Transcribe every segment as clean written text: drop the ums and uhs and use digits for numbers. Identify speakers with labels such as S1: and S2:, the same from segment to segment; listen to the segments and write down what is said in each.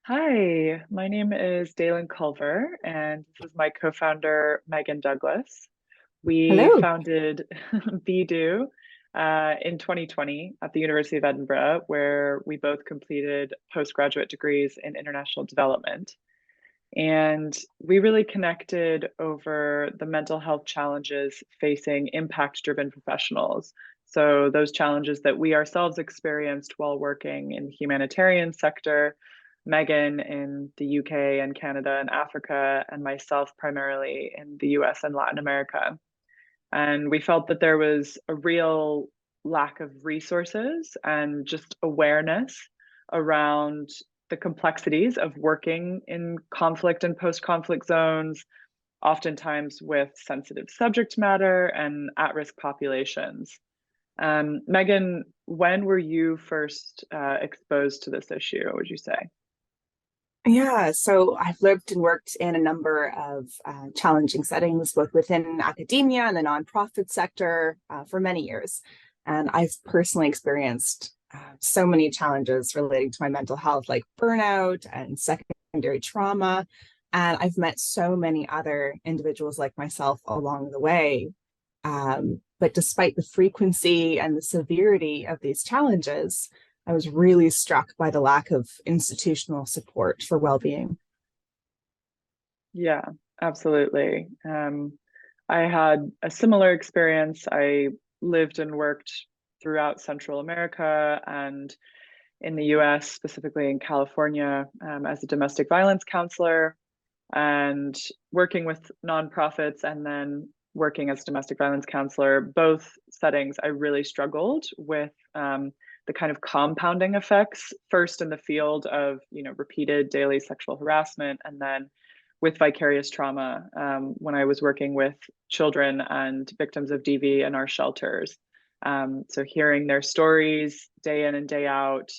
S1: Hi, my name is Daillen Culver, and this is my co-founder, Megan Douglas. We
S2: Hello.
S1: founded BeDo in 2020 at the University of Edinburgh, where we both completed postgraduate degrees in international development. And we really connected over the mental health challenges facing impact-driven professionals. So those challenges that we ourselves experienced while working in the humanitarian sector, Megan in the UK and Canada and Africa, and myself primarily in the US and Latin America. And we felt that there was a real lack of resources and just awareness around the complexities of working in conflict and post-conflict zones, oftentimes with sensitive subject matter and at-risk populations. Megan, when were you first exposed to this issue, would you say?
S2: Yeah, so I've lived and worked in a number of challenging settings, both within academia and the nonprofit sector for many years. And I've personally experienced so many challenges relating to my mental health, like burnout and secondary trauma. And I've met so many other individuals like myself along the way. But despite the frequency and the severity of these challenges, I was really struck by the lack of institutional support for well-being.
S1: Yeah, absolutely. I had a similar experience. I lived and worked throughout Central America and in the US, specifically in California, as a domestic violence counselor and working with nonprofits and then working as a domestic violence counselor. Both settings, I really struggled with the kind of compounding effects, first in the field of, repeated daily sexual harassment, and then with vicarious trauma when I was working with children and victims of DV in our shelters. So hearing their stories day in and day out,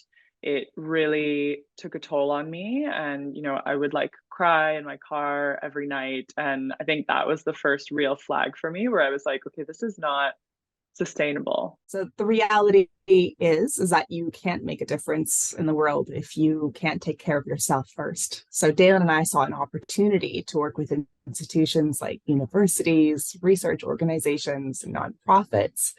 S1: it really took a toll on me. And, I would like cry in my car every night. And I think that was the first real flag for me where I was like, okay, this is not sustainable.
S2: So the reality is that you can't make a difference in the world if you can't take care of yourself first. So Daillen and I saw an opportunity to work with institutions like universities, research organizations, and nonprofits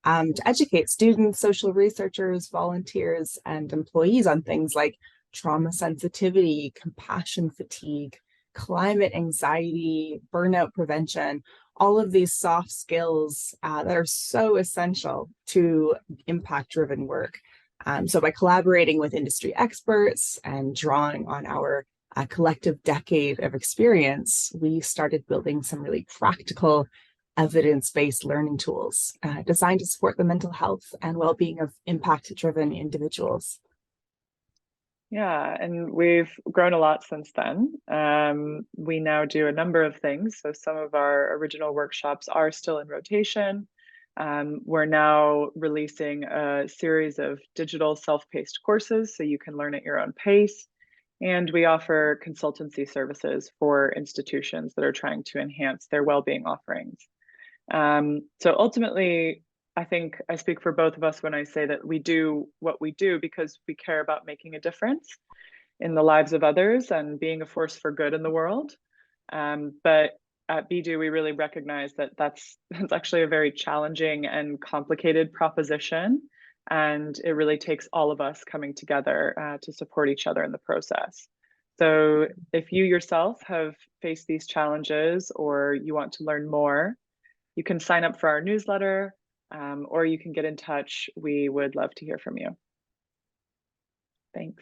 S2: to educate students, social researchers, volunteers, and employees on things like trauma sensitivity, compassion fatigue, climate anxiety, burnout prevention, all of these soft skills that are so essential to impact driven work. So, by collaborating with industry experts and drawing on our collective decade of experience, we started building some really practical evidence based learning tools designed to support the mental health and well being of impact driven individuals.
S1: Yeah, and we've grown a lot since then. We now do a number of things. So some of our original workshops are still in rotation. We're now releasing a series of digital self-paced courses so you can learn at your own pace. And we offer consultancy services for institutions that are trying to enhance their well-being offerings. So ultimately, I think I speak for both of us when I say that we do what we do because we care about making a difference in the lives of others and being a force for good in the world. But at BeDo, we really recognize that that's actually a very challenging and complicated proposition. And it really takes all of us coming together to support each other in the process. So if you yourself have faced these challenges or you want to learn more, you can sign up for our newsletter or you can get in touch. We would love to hear from you. Thanks.